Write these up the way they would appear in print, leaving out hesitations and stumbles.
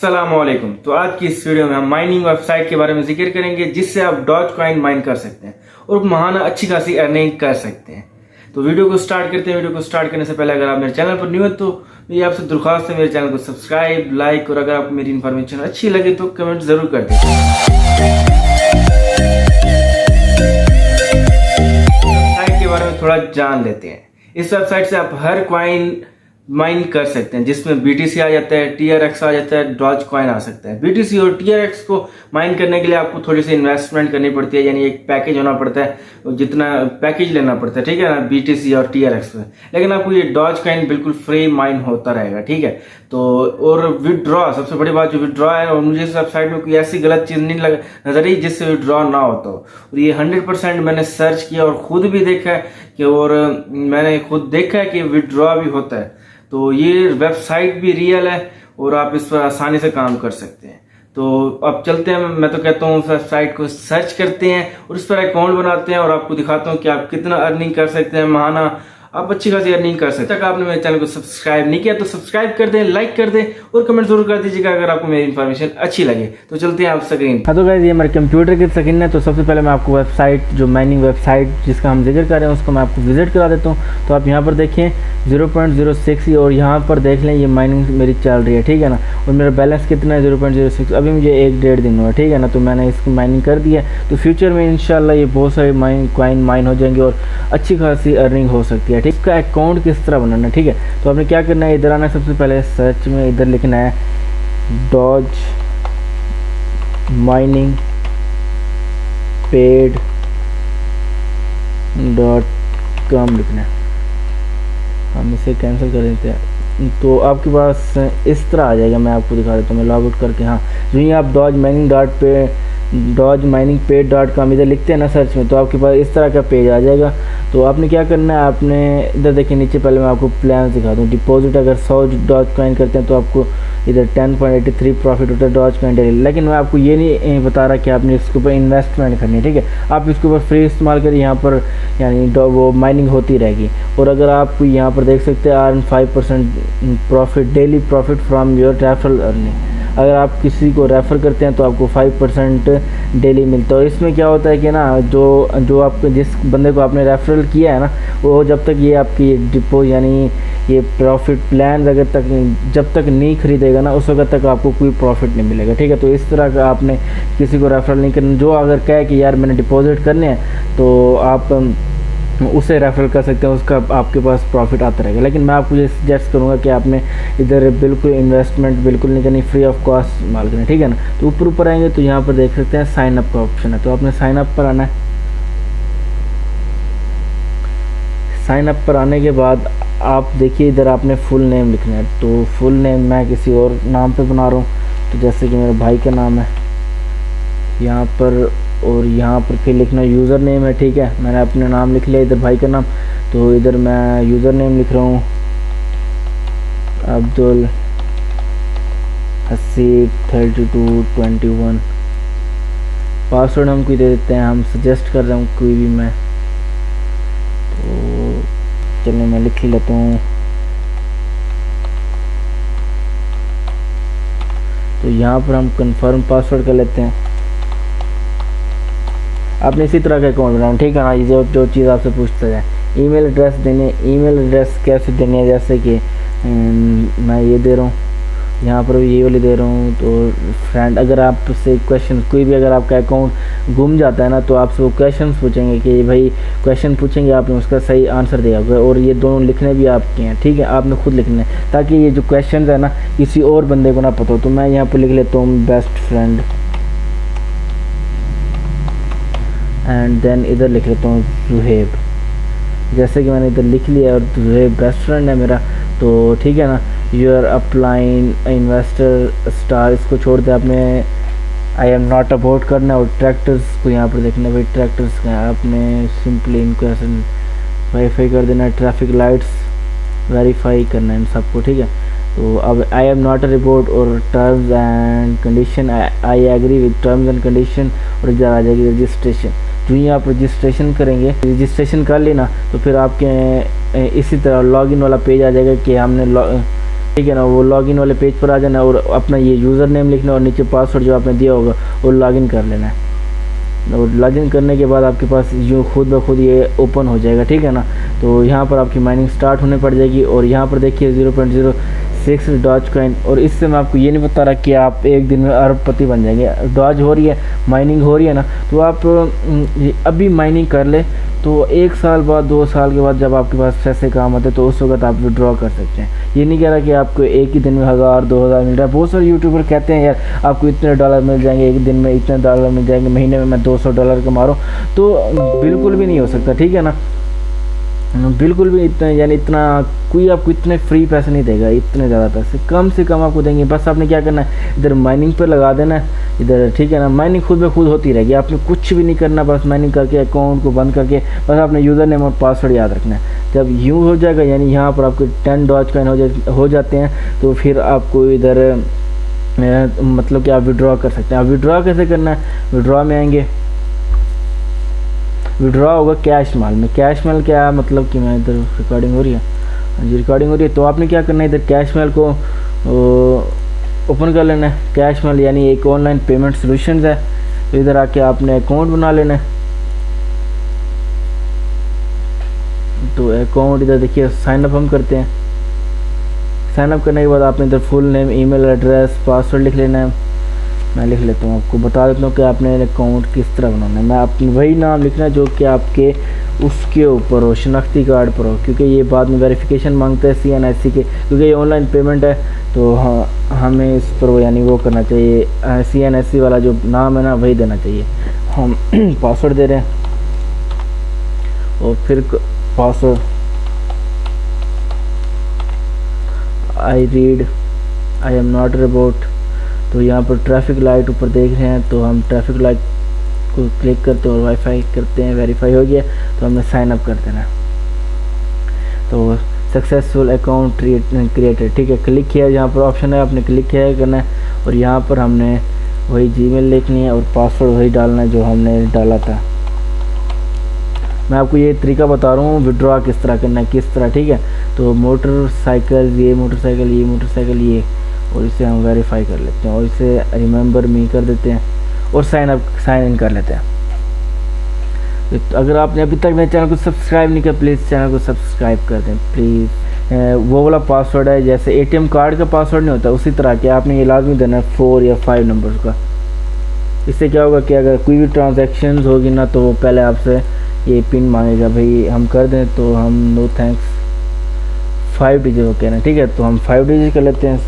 अस्सलामुअलैकुम। तो आज की इस वीडियो में हम माइनिंग वेबसाइट के बारे में जिक्र करेंगे जिससे आप डॉज कॉइन माइन कर सकते हैं और महाना अच्छी खासी अर्निंग कर सकते हैं। तो वीडियो को स्टार्ट करते हैं। वीडियो को स्टार्ट करने से पहले अगर आप मेरे चैनल पर न्यू है तो मेरी आपसे दरख्वास्त है मेरे चैनल को सब्सक्राइब, लाइक और अगर आपको मेरी इन्फॉर्मेशन अच्छी लगे तो कमेंट जरूर कर दें। वेबसाइट के बारे में थोड़ा जान लेते हैं। इस वेबसाइट से आप हर कॉइन माइन कर सकते हैं जिसमें BTC आ जाता है, TRX आ जाता है, डॉज कॉइन आ सकता है। BTC और TRX को माइन करने के लिए आपको थोड़ी सी इन्वेस्टमेंट करनी पड़ती है, यानी एक पैकेज होना पड़ता है, जितना पैकेज लेना पड़ता है, ठीक है ना, BTC और TRX में। लेकिन आपको ये डॉज कॉइन बिल्कुल फ्री माइन होता रहेगा, ठीक है। तो और विदड्रॉ, सबसे बड़ी बात जो विदड्रॉ है, और मुझे इस वेबसाइट में कोई ऐसी गलत चीज नहीं नजर आई जिससे विदड्रॉ ना होता हो। और ये 100% मैंने सर्च किया और खुद भी देखा है कि, और मैंने खुद देखा है कि विदड्रॉ भी होता है। तो ये वेबसाइट भी रियल है और आप इस पर आसानी से काम कर सकते हैं। तो अब चलते हैं, मैं तो कहता हूँ उस वेबसाइट को सर्च करते हैं और उस पर अकाउंट बनाते हैं और आपको दिखाता हूँ कि आप कितना अर्निंग कर सकते हैं महाना। आप अच्छी खासी अर्निंग कर सकते हैं। तक आपने मेरे चैनल को सब्सक्राइब नहीं किया तो सब्सक्राइब कर दें, लाइक कर दें और कमेंट जरूर कर दीजिएगा अगर आपको मेरी इन्फॉर्मेशन अच्छी लगे। तो चलते हैं आप स्क्रीन। हाँ, तो गाइस ये मेरे कंप्यूटर की स्क्रीन है। तो सबसे पहले मैं आपको वेबसाइट, जो माइनिंग वेबसाइट जिसका हम जिक्र कर रहे हैं, उसको मैं आपको विजिट करा देता हूँ। तो आप यहाँ पर देखें 0.06 और यहाँ पर देख लें ये माइनिंग मेरी चल रही है, ठीक है ना। और मेरा बैलेंस कितना है 0.06। अभी मुझे 1-1.5 दिन हुआ, ठीक है ना। तो मैंने इसकी माइनिंग कर दी है। तो फ्यूचर में इंशाल्लाह ये बहुत सारे कॉइन माइन हो जाएंगे और अच्छी खासी अर्निंग हो सकती है, ठीक। इसका अकाउंट किस तरह बनाना है, ठीक है। तो आपने क्या करना है, इधर आना है, सबसे पहले सर्च में इधर लिखना है डॉज माइनिंग पेड .com लिखना है। हम इसे कैंसिल कर देते हैं। तो आपके पास इस तरह आ जाएगा। मैं आपको दिखा देता हूँ, मैं लॉग आउट करके। हाँ, जो ही आप डॉज माइनिंग पेड .com इधर लिखते हैं ना सर्च में, तो आपके पास इस तरह का पेज आ जाएगा। तो आपने क्या करना है, आपने इधर देखिए नीचे, पहले मैं आपको प्लान दिखा दूँ। डिपॉजिट अगर 100 डॉज कॉइन करते हैं तो आपको इधर 10.83 प्रॉफिट होता है डॉज कॉइन डेली। लेकिन मैं आपको ये नहीं बता रहा कि आपने इसके ऊपर इन्वेस्टमेंट करनी है, ठीक है। आप इसके ऊपर फ्री इस्तेमाल करिए, यहाँ पर यानी वो माइनिंग होती रहेगी। और अगर आप यहाँ पर देख सकते हैं earn 5% profit, daily profit from your referral earning. अगर आप किसी को रेफ़र करते हैं तो आपको 5% डेली मिलता है। और इसमें क्या होता है कि ना, जो आप जिस बंदे को आपने रेफरल किया है ना, वो जब तक ये आपकी डिपो यानी ये प्रॉफिट प्लान जब तक नहीं खरीदेगा ना, उस वक्त तक आपको कोई प्रॉफिट नहीं मिलेगा, ठीक है। तो इस तरह का आपने किसी को रेफरल नहीं करना। जो अगर कहे कि यार मैंने डिपॉजिट करने हैं तो आप उसे रेफर कर सकते हैं, उसका आपके पास प्रॉफिट आता रहेगा। लेकिन मैं आपको ये सजेस्ट करूँगा कि आपने इधर बिल्कुल इन्वेस्टमेंट बिल्कुल नहीं करनी, फ्री ऑफ कॉस्ट इस्तेमाल करना, ठीक है ना। तो ऊपर आएंगे तो यहाँ पर देख सकते हैं साइन अप का ऑप्शन है। तो आपने साइन अप पर आना है। साइन अप पर आने के बाद आप देखिए इधर आपने फुल नेम लिखना है। तो फुल नेम मैं किसी और नाम पे बना रहा हूँ, तो जैसे कि मेरे भाई का नाम है यहाँ पर, और यहाँ पर फिर लिखना यूज़र नेम है, ठीक है। मैंने अपना नाम लिख लिया, इधर भाई का नाम। तो इधर मैं यूज़र नेम लिख रहा हूँ अब्दुल हसीब 3221। पासवर्ड हम कोई दे देते हैं, हम सजेस्ट कर रहे हूँ कोई भी। मैं तो चलिए मैं लिख ही लेता हूँ। तो यहाँ पर हम कंफर्म पासवर्ड कर लेते हैं। आपने इसी तरह का अकाउंट बनाना, ठीक है ना। ये जो चीज़ आपसे पूछता है, ईमेल एड्रेस देने। ईमेल एड्रेस कैसे देनी है, जैसे कि मैं ये दे रहा हूँ, यहाँ पर भी ये वाली दे रहा हूँ। तो फ्रेंड, अगर आपसे क्वेश्चन, कोई भी अगर आपका अकाउंट गुम जाता है ना, तो आपसे वो क्वेश्चन पूछेंगे कि भाई क्वेश्चन पूछेंगे, आपने उसका सही आंसर दिया होगा। और ये दोनों लिखने भी आपके हैं, ठीक है। आपने खुद लिखने हैं ताकि ये जो क्वेश्चन है ना किसी और बंदे को ना पता हो। तो मैं यहाँ पर लिख लेता हूँ बेस्ट फ्रेंड, एंड देन इधर लिख लेता हूँ जुहेब। जैसे कि मैंने इधर लिख लिया और जुहेब बेस्ट फ्रेंड है मेरा, तो ठीक है ना। यूर अपलाइन इन्वेस्टर स्टार, इसको छोड़ दे आपने आई एम नॉट अबाउट करना है। और ट्रैक्टर्स को यहाँ पर देखना, भाई ट्रैक्टर्स का आपने सिंपली इनको ऐसे वेरीफाई कर देना है। ट्रैफिक लाइट्स वेरीफाई करना है इन सबको, ठीक है। तो अब I am not a report और terms and condition, I agree with terms and condition. और इधर आ जाएगी रजिस्ट्रेशन। जो ही आप रजिस्ट्रेशन करेंगे, रजिस्ट्रेशन कर लेना, तो फिर आपके इसी तरह लॉगिन वाला पेज आ जाएगा कि हमने ठीक है ना, वो लॉगिन वाले पेज पर आ जाना और अपना ये यूज़र नेम लिखना और नीचे पासवर्ड जो आपने दिया होगा वो लॉगिन कर लेना है। और लॉगिन करने के बाद आपके पास जो खुद ब खुद ये ओपन हो जाएगा, ठीक है ना। तो यहाँ पर आपकी माइनिंग स्टार्ट होने पड़ जाएगी और यहाँ पर देखिए 0.06 डॉज कॉइन। और इससे मैं आपको ये नहीं बता रहा कि आप एक दिन में अरबपति बन जाएंगे। डॉज हो रही है, माइनिंग हो रही है ना, तो आप अभी माइनिंग कर ले तो 1 साल बाद 2 साल के बाद जब आपके पास पैसे काम आते हैं तो उस वक्त आप विड्रॉ कर सकते हैं। ये नहीं कह रहा कि आपको एक ही दिन में 1000-2000 मिल रहा है। बहुत सारे यूट्यूबर कहते हैं यार आपको इतने डॉलर मिल जाएंगे, एक दिन में इतने डॉलर मिल जाएंगे, महीने में मैं $200 कमा रहा हूँ। तो बिल्कुल भी नहीं हो सकता, ठीक है ना। बिल्कुल भी इतना, यानी इतना कोई आपको इतने फ्री पैसे नहीं देगा, इतने ज़्यादा पैसे कम से कम आपको देंगे। बस आपने क्या करना है, इधर माइनिंग पर लगा देना है इधर, ठीक है ना। माइनिंग खुद ब खुद होती रहेगी, आपने कुछ भी नहीं करना, बस माइनिंग करके अकाउंट को बंद करके बस आपने यूज़र नेम और पासवर्ड याद रखना है। जब यूँ हो जाएगा, यानी यहाँ पर आपके 10 डॉज कॉइन हो जाते हैं, तो फिर आपको इधर मतलब कि आप विड्रॉ कर सकते हैं। आप विड्रॉ कैसे करना है, विड्रॉ में आएंगे, विड्रॉ होगा कैश माल में। कैश माल क्या है, मतलब कि मैं इधर रिकॉर्डिंग हो रही है, जी रिकॉर्डिंग हो रही है। तो आपने क्या करना है, इधर कैश माल को ओपन कर लेना है। कैश माल यानी एक ऑनलाइन पेमेंट सॉल्यूशंस है। तो इधर आके आपने अकाउंट बना लेना है। तो अकाउंट इधर देखिए साइन अप हम करते हैं। साइन अप करने के बाद आपने इधर full name, email address, password लिख लेना है। मैं लिख लेता हूँ, आपको बता देता हूँ कि आपने अकाउंट किस तरह बनाना है। मैं अपनी वही नाम लिखना है जो कि आपके उसके ऊपर हो, शनाख्ती कार्ड पर हो, क्योंकि ये बाद में वेरिफिकेशन मांगते हैं CNSC के, क्योंकि ये ऑनलाइन पेमेंट है। तो हाँ, हमें इस पर यानी वो करना चाहिए, CNSC वाला जो नाम है ना वही देना चाहिए। हम पासवर्ड दे रहे हैं और फिर password I read I am not robot. तो यहाँ पर ट्रैफिक लाइट ऊपर देख रहे हैं, तो हम ट्रैफिक लाइट को क्लिक करते हैं और वाईफाई करते हैं। वेरीफाई हो गया तो हमने साइन अप कर देना। तो सक्सेसफुल अकाउंट क्रिएटेड, ठीक है। क्लिक किया, यहाँ पर ऑप्शन है, आपने क्लिक किया करना है और यहाँ पर हमने वही जीमेल लिखनी है और पासवर्ड वही डालना है जो हमने डाला था। मैं आपको ये तरीका बता रहा हूँ विड्रॉ किस तरह करना है, किस तरह, ठीक है। तो मोटरसाइकिल, ये मोटरसाइकिल, ये मोटरसाइकिल, ये, और इसे हम वेरीफाई कर लेते हैं और इसे रिमेंबर मी कर देते हैं और साइन इन कर लेते हैं। तो अगर आपने अभी तक मेरे चैनल को सब्सक्राइब नहीं किया, प्लीज़ चैनल को सब्सक्राइब कर दें प्लीज़। वो वाला पासवर्ड है जैसे ATM कार्ड का पासवर्ड नहीं होता, उसी तरह के आपने ये लाजमी देना है 4 या 5 नंबर्स का। इससे क्या होगा कि अगर कोई भी ट्रांजैक्शंस होगी ना तो वो पहले आपसे ये पिन मांगेगा, भाई हम कर दें, तो हम नो थैंक्स 5 डिजिट हो कहना, ठीक है। तो हम 5 डिजिट कर लेते हैं।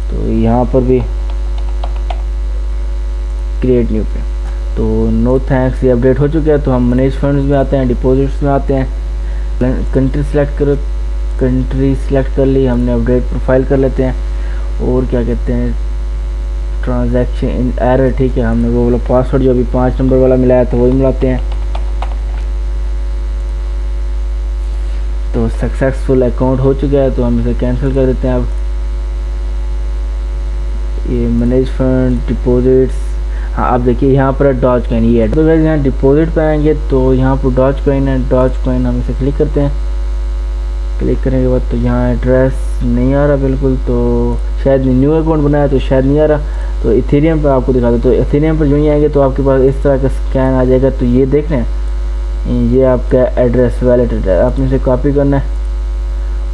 तो यहाँ पर भी क्रिएट न्यू पे, तो नो थैंक्स ये अपडेट हो चुका है। तो हम मैनेज फंड्स में आते हैं, डिपॉजिट्स में आते हैं, कंट्री सेलेक्ट करो, कंट्री सेलेक्ट कर ली हमने, अपडेट प्रोफाइल कर लेते हैं और क्या कहते हैं ट्रांजैक्शन इन एरर, ठीक है। हमने वो वाला पासवर्ड जो अभी 5 नंबर वाला मिलाया था वही मिलाते हैं। तो सक्सेसफुल अकाउंट हो चुका है, तो हम इसे कैंसिल कर देते हैं। अब ये मैनेज फंड डिपॉजिट्स, हाँ आप देखिए यहाँ पर डॉज कॉइन ये है। तो वैसे यहाँ डिपॉजिट पे आएंगे तो यहाँ पर डॉज कॉइन है, डॉज कॉइन हम इसे क्लिक करते हैं। क्लिक करने के बाद तो यहाँ एड्रेस नहीं आ रहा बिल्कुल, तो शायद न्यू अकाउंट बनाया तो शायद नहीं आ रहा। तो इथेरियम पर आपको दिखा दो, तो इथेरियम पर जो ही आएंगे तो आपके पास इस तरह का स्कैन आ जाएगा। तो ये देख रहे हैं, ये आपका एड्रेस, वैलेट एड्रेस, आपने इसे कॉपी करना है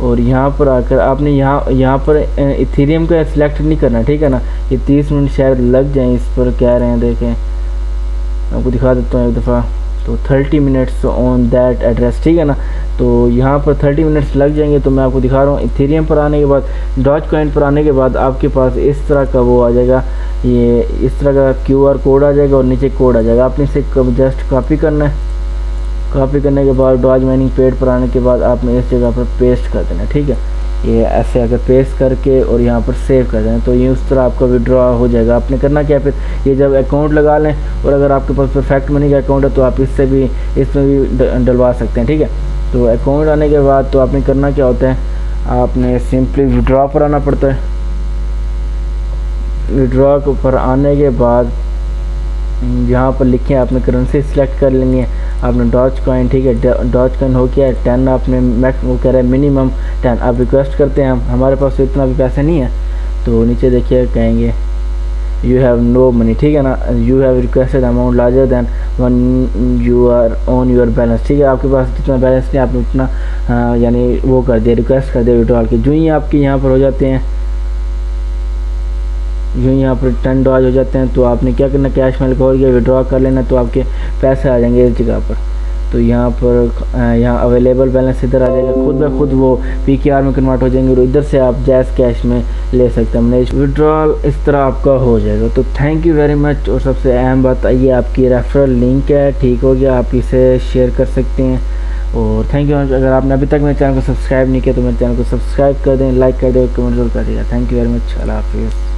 और यहाँ पर आकर आपने यहाँ पर इथेरियम का सिलेक्ट नहीं करना, ठीक है ना। ये 30 मिनट शायद लग जाए, इस पर कह रहे हैं, देखें आपको दिखा देता हूँ एक दफ़ा। तो 30 मिनट्स ऑन दैट एड्रेस, ठीक है ना। तो यहाँ पर 30 मिनट्स लग जाएंगे। तो मैं आपको दिखा रहा हूँ इथेरियम पर आने के बाद, डॉज कॉइन पर आने के बाद आपके पास इस तरह का वो आ जाएगा, ये इस तरह का QR कोड आ जाएगा और नीचे कोड आ जाएगा। आपने इसे जस्ट कॉपी करना है। कॉपी करने के बाद डॉज माइनिंग पेड पर आने के बाद आपने इस जगह पर पेस्ट कर देना, ठीक है। ये ऐसे अगर पेस्ट करके और यहाँ पर सेव कर देना, तो ये उस तरह आपका विड्रॉ हो जाएगा। आपने करना क्या, फिर ये जब अकाउंट लगा लें और अगर आपके पास परफेक्ट मनी का अकाउंट है तो आप इसमें भी डलवा सकते हैं, ठीक है। तो अकाउंट आने के बाद तो आपने करना क्या होता है, आपने सिंपली विड्रॉ पर आना पड़ता है। विड्रॉ पर आने के बाद यहाँ पर लिखे आपने करेंसी सिलेक्ट कर लेनी है। आपने डॉज कॉइन, ठीक है, डॉज कॉइन हो गया 10, आपने मैक्स वो कह रहा है मिनिमम 10, आप रिक्वेस्ट करते हैं, हमारे पास तो इतना भी पैसे नहीं है, तो नीचे देखिए कहेंगे यू हैव नो मनी, ठीक है ना, you have requested amount larger than one you are on your balance, ठीक है, आपके पास जितना बैलेंस नहीं आपने उतना यानी वो कर दिया, रिक्वेस्ट कर दिया विड्रॉल की। जो ही आपके यहाँ पर हो जाते हैं, जो यहाँ पर $10 हो जाते हैं, तो आपने क्या करना, कैश मेल खोल के विड्रॉ कर लेना, तो आपके पैसे आ जाएंगे इस जगह पर। तो यहाँ पर यहाँ अवेलेबल बैलेंस इधर आ जाएगा, खुद ब खुद वो PKR में कन्वर्ट हो जाएंगे और इधर से आप जैज़ कैश में ले सकते हैं। हमने विड्रॉल इस तरह आपका हो जाएगा। तो थैंक यू वेरी मच। और सबसे अहम बात ये आपकी रेफरल लिंक है, ठीक हो गया, आप इसे शेयर कर सकते हैं। और थैंक यू। अगर आपने अभी तक मेरे चैनल को सब्सक्राइब नहीं किया तो मेरे चैनल को सब्सक्राइब कर दें, लाइक कर दें और कमेंट जरूर करिएगा। Thank you very much. अल्लाह हाफिज़।